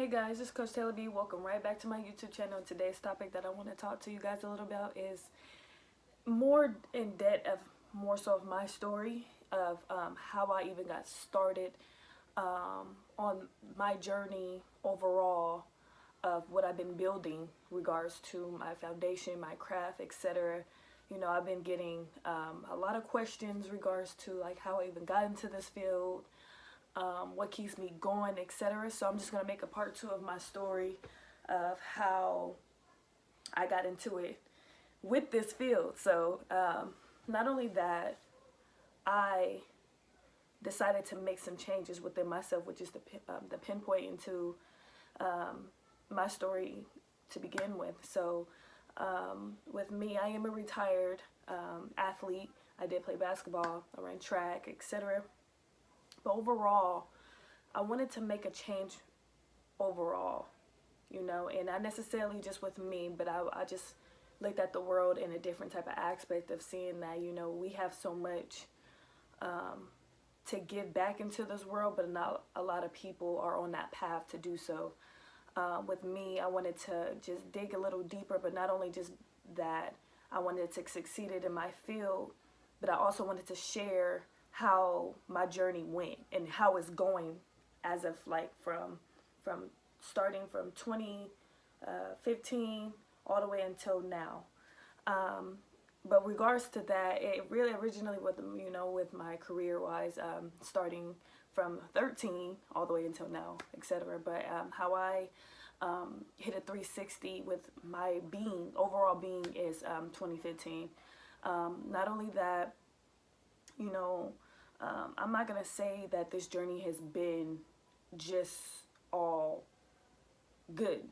Hey guys, this is Coach Taylor B. Welcome right back to my YouTube channel. Today's topic that I want to talk to you guys a little about is more in depth of more so of my story of how I even got started on my journey overall of what I've been building regards to my foundation, my craft, etc. You know, I've been getting a lot of questions regards to like how I even got into this field, what keeps me going, etc. So I'm just going to make a part 2 of my story of how I got into it with this field. So not only that, I decided to make some changes within myself, which is the pinpoint into my story to begin with. So with me, I am a retired athlete. I did play basketball, I ran track, etc. But overall, I wanted to make a change overall, you know, and not necessarily just with me, but I just looked at the world in a different type of aspect of seeing that, you know, we have so much to give back into this world, but not a lot of people are on that path to do so. With me, I wanted to just dig a little deeper, but not only just that, I wanted to succeed in my field, but I also wanted to share how my journey went and how it's going as of like from starting from 2015 all the way until now. But regards to that, it really originally with, you know, with my career wise, starting from 13 all the way until now, etc. But how I hit a 360 with my being, overall being, is 2015. Not only that, you know, I'm not gonna say that this journey has been just all good,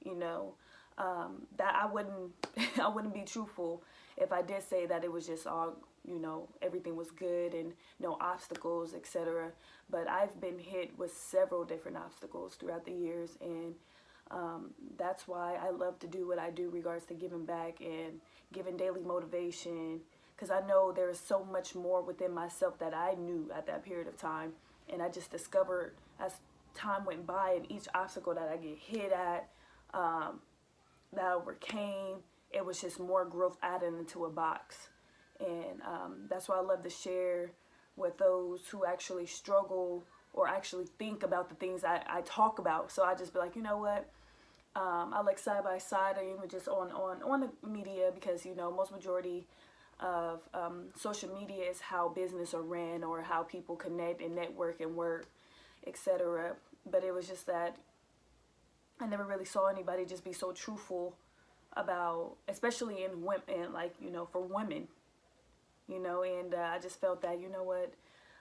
you know. That I wouldn't I wouldn't be truthful if I did say that it was just all, you know, everything was good and no obstacles, etc. But I've been hit with several different obstacles throughout the years, and that's why I love to do what I do regards to giving back and giving daily motivation, because I know there is so much more within myself that I knew at that period of time, and I just discovered as time went by and each obstacle that I get hit at, that I overcame, it was just more growth added into a box. And that's why I love to share with those who actually struggle or actually think about the things I talk about. So I just be like, you know what, I like side by side, or even just on the media, because, you know, most majority of social media is how business are ran or how people connect and network and work, etc. But it was just that I never really saw anybody just be so truthful about, especially in women, like, you know, for women, you know. And I just felt that, you know what,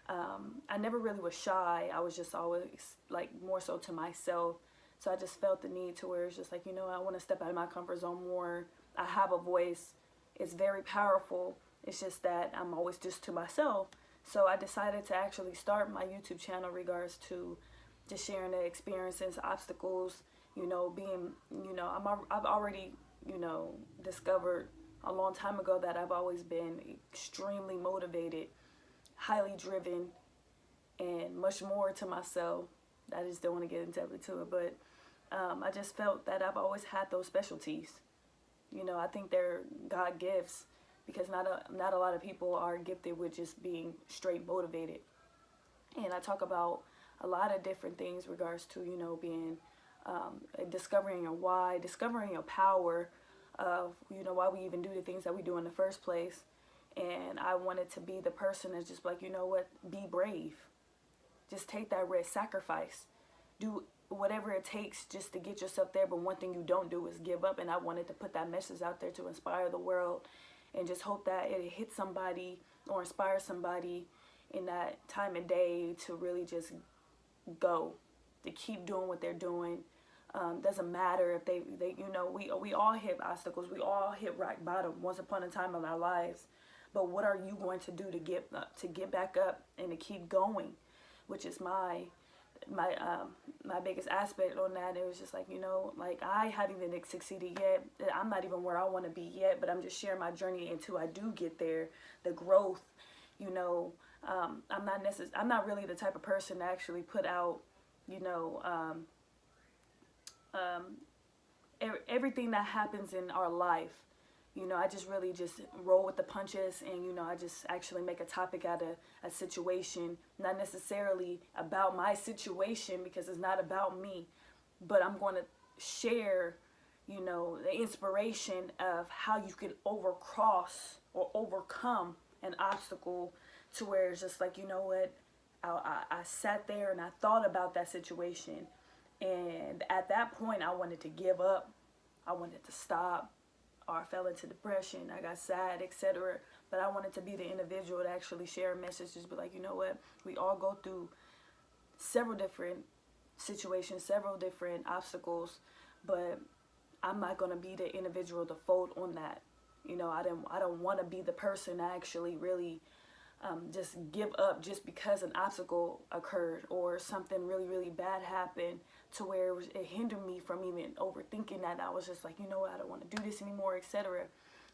I never really was shy. I was just always like more so to myself. So I just felt the need to where it's just like, you know, I want to step out of my comfort zone more. I have a voice. It's very powerful. It's just that I'm always just to myself. So I decided to actually start my YouTube channel regards to just sharing the experiences, obstacles, you know, being, you know, I've already, you know, discovered a long time ago that I've always been extremely motivated, highly driven, and much more to myself. I just don't want to get into it, but I just felt that I've always had those specialties. You know, I think they're God gifts, because not a lot of people are gifted with just being straight motivated. And I talk about a lot of different things regards to, you know, being discovering your why, discovering your power of, you know, why we even do the things that we do in the first place. And I wanted to be the person that's just like, you know what, be brave. Just take that risk, sacrifice, do whatever it takes just to get yourself there. But one thing you don't do is give up. And I wanted to put that message out there to inspire the world, and just hope that it hits somebody or inspire somebody in that time of day to really just go, to keep doing what they're doing. Doesn't matter if they you know, we all hit obstacles, we all hit rock bottom once upon a time in our lives. But what are you going to do to get back up and to keep going, which is my biggest aspect on that. It was just like, you know, like I haven't even succeeded yet. I'm not even where I want to be yet, but I'm just sharing my journey until I do get there. The growth, you know, I'm not really the type of person to actually put out, you know, everything that happens in our life, I just really just roll with the punches, and I just actually make a topic out of a situation, not necessarily about my situation because it's not about me, but I'm going to share, the inspiration of how you can overcome an obstacle, to where it's just like, what, I sat there and I thought about that situation, and at that point I wanted to give up, I wanted to stop, or I fell into depression, I got sad, etc. But I wanted to be the individual to actually share a message, just be like, what, we all go through several different situations, several different obstacles, but I'm not going to be the individual to fold on that. I don't want to be the person to actually really just give up just because an obstacle occurred or something really, really bad happened, to where it hindered me from even overthinking that. I was just like, I don't want to do this anymore, etc.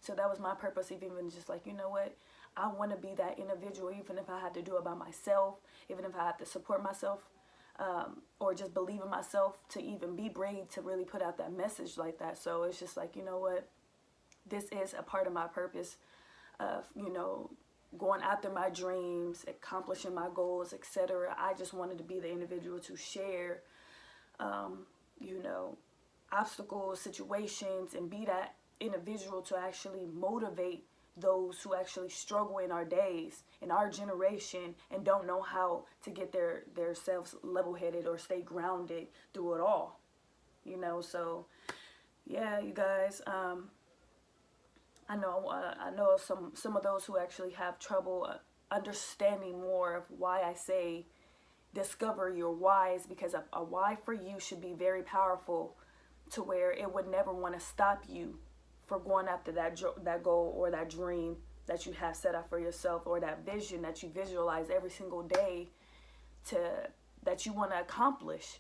So that was my purpose, even just like, what, I want to be that individual, even if I had to do it by myself, even if I had to support myself, or just believe in myself to even be brave to really put out that message like that. So it's just like, what, this is a part of my purpose of, going after my dreams, accomplishing my goals, etc. I just wanted to be the individual to share, obstacles, situations, and be that individual to actually motivate those who actually struggle in our days, in our generation, and don't know how to get their selves level-headed or stay grounded through it all. So yeah, you guys, I know some of those who actually have trouble understanding more of why I say discover your whys, because a why for you should be very powerful, to where it would never want to stop you for going after that goal or that dream that you have set out for yourself, or that vision that you visualize every single day that you want to accomplish.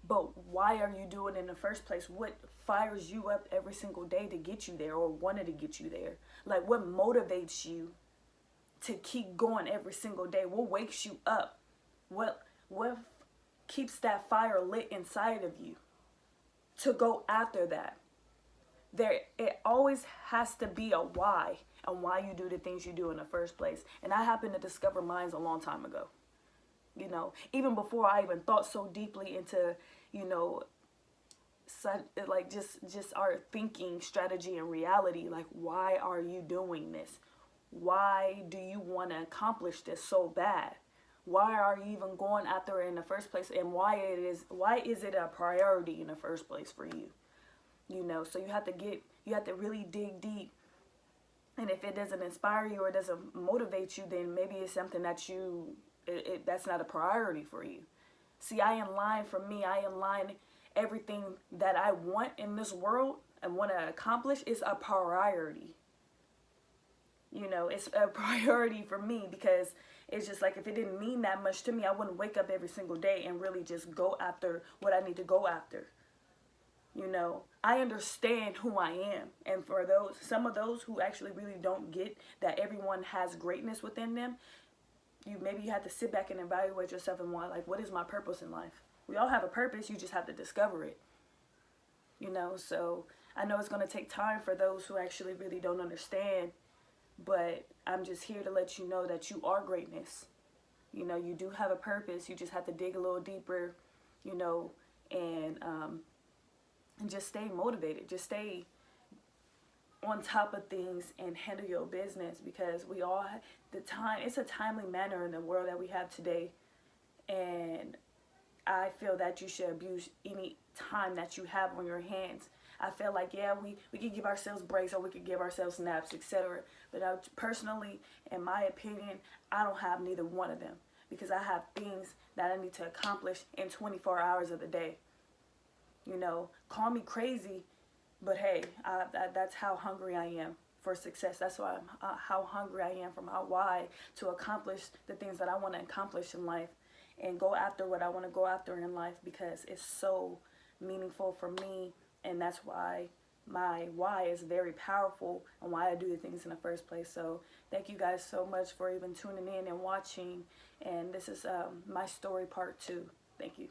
But why are you doing it in the first place? What fires you up every single day to get you there, or wanted to get you there? Like, what motivates you to keep going every single day? What wakes you up? What keeps that fire lit inside of you to go after that? It always has to be a why, and why you do the things you do in the first place. And I happened to discover mine a long time ago. Even before I even thought so deeply into, like just our thinking strategy and reality. Like, why are you doing this? Why do you want to accomplish this so bad? Why are you even going after it in the first place? And why is it a priority in the first place for you? So you have to really dig deep. And if it doesn't inspire you or doesn't motivate you, then maybe it's something that that's not a priority for you. See, I align everything that I want in this world and want to accomplish is a priority. It's a priority for me, because it's just like, if it didn't mean that much to me, I wouldn't wake up every single day and really just go after what I need to go after. I understand who I am. And for some of those who actually really don't get that everyone has greatness within them, maybe you have to sit back and evaluate yourself and why, like, what is my purpose in life? We all have a purpose, you just have to discover it. So I know it's going to take time for those who actually really don't understand, but I'm just here to let you know that you are greatness. You do have a purpose, you just have to dig a little deeper, and just stay motivated, just stay on top of things and handle your business, because we all have it's a timely manner in the world that we have today, and I feel that you should abuse any time that you have on your hands. I feel like, yeah, we could give ourselves breaks, or we could give ourselves naps, etc. But personally, in my opinion, I don't have neither one of them, because I have things that I need to accomplish in 24 hours of the day. Call me crazy, but hey, that's how hungry I am for success. That's why how hungry I am for my why, to accomplish the things that I want to accomplish in life, and go after what I want to go after in life, because it's so meaningful for me, and that's why my why is very powerful, and why I do the things in the first place. So thank you guys so much for even tuning in and watching, and this is my story part 2. Thank you.